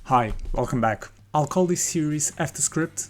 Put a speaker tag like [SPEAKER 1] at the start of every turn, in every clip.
[SPEAKER 1] Hi, welcome back. I'll call this series After Script,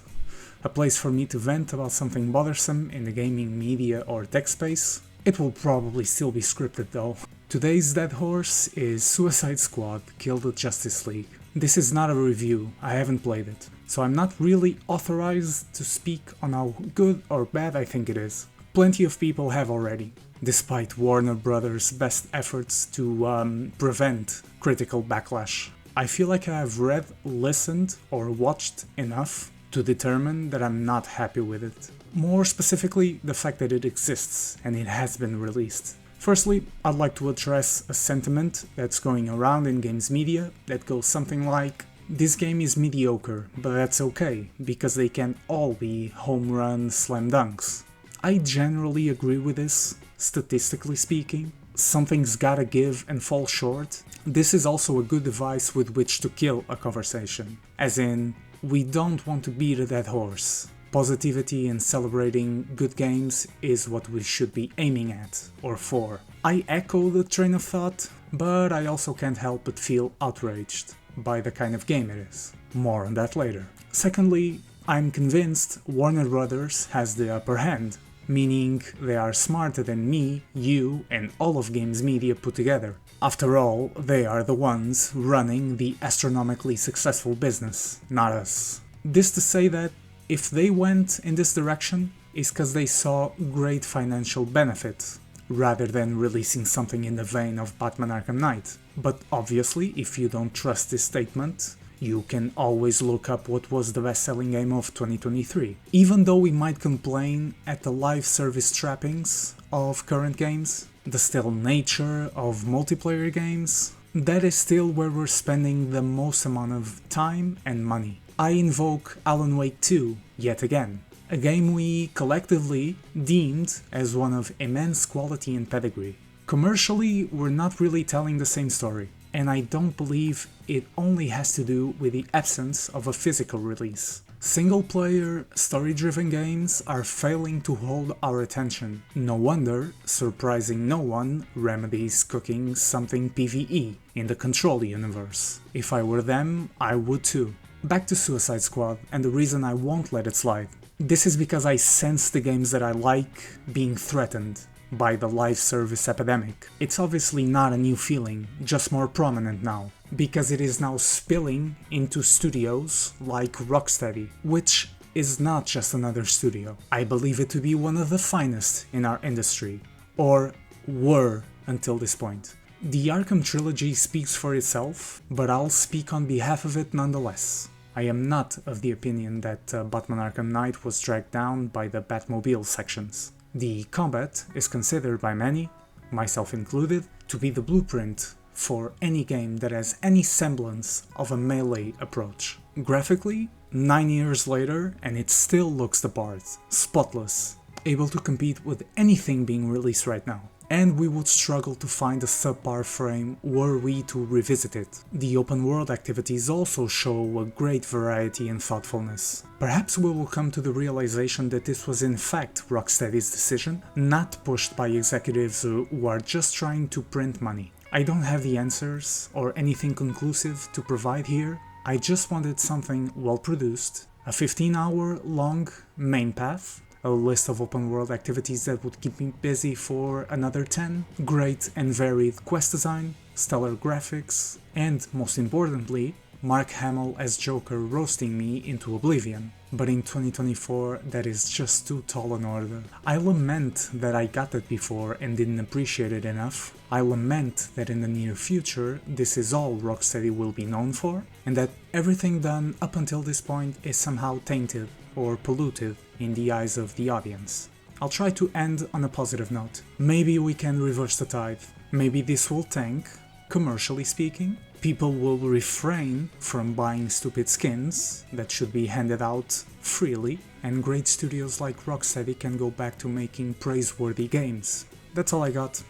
[SPEAKER 1] a place for me to vent about something bothersome in the gaming, media or tech space. It will probably still be scripted though. Today's dead horse is Suicide Squad Kill the Justice League. This is not a review, I haven't played it, so I'm not really authorized to speak on how good or bad I think it is. Plenty of people have already, despite Warner Brothers' best efforts to prevent critical backlash. I feel like I have read, listened, or watched enough to determine that I'm not happy with it. More specifically, the fact that it exists and it has been released. Firstly, I'd like to address a sentiment that's going around in games media that goes something like, this game is mediocre, but that's okay, because they can't all be home run slam dunks. I generally agree with this, statistically speaking. Something's gotta give and fall short. This is also a good device with which to kill a conversation. As in, we don't want to beat a dead horse. Positivity and celebrating good games is what we should be aiming at, or for. I echo the train of thought, but I also can't help but feel outraged by the kind of game it is. More on that later. Secondly, I'm convinced Warner Brothers has the upper hand, meaning they are smarter than me, you, and all of games media put together. After all, they are the ones running the astronomically successful business, not us. This to say that if they went in this direction, it's because they saw great financial benefit, rather than releasing something in the vein of Batman Arkham Knight. But obviously, if you don't trust this statement, you can always look up what was the best-selling game of 2023. Even though we might complain at the live service trappings of current games, the stale nature of multiplayer games, that is still where we're spending the most amount of time and money. I invoke Alan Wake 2 yet again, a game we collectively deemed as one of immense quality and pedigree. Commercially, we're not really telling the same story, and I don't believe it only has to do with the absence of a physical release. Single-player, story-driven games are failing to hold our attention. No wonder, surprising no one, Remedy's cooking something PvE in the Control universe. If I were them, I would too. Back to Suicide Squad, and the reason I won't let it slide. This is because I sense the games that I like being threatened by the live service epidemic. It's obviously not a new feeling, just more prominent now, because it is now spilling into studios like Rocksteady, which is not just another studio. I believe it to be one of the finest in our industry, or were until this point. The Arkham Trilogy speaks for itself, but I'll speak on behalf of it nonetheless. I am not of the opinion that Batman Arkham Knight was dragged down by the Batmobile sections. The combat is considered by many, myself included, to be the blueprint for any game that has any semblance of a melee approach. Graphically, 9 years later and it still looks the part, spotless, able to compete with anything being released right now. And we would struggle to find a subpar frame were we to revisit it. The open world activities also show a great variety and thoughtfulness. Perhaps we will come to the realization that this was in fact Rocksteady's decision, not pushed by executives who are just trying to print money. I don't have the answers or anything conclusive to provide here. I just wanted something well produced, a 15-hour long main path, a list of open world activities that would keep me busy for another 10, great and varied quest design, stellar graphics, and most importantly, Mark Hamill as Joker roasting me into oblivion. But in 2024, that is just too tall an order. I lament that I got that before and didn't appreciate it enough. I lament that in the near future, this is all Rocksteady will be known for, and that everything done up until this point is somehow tainted or polluted in the eyes of the audience. I'll try to end on a positive note. Maybe we can reverse the tide. Maybe this will tank, commercially speaking. People will refrain from buying stupid skins that should be handed out freely, and great studios like Rocksteady can go back to making praiseworthy games. That's all I got.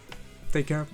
[SPEAKER 1] Take care.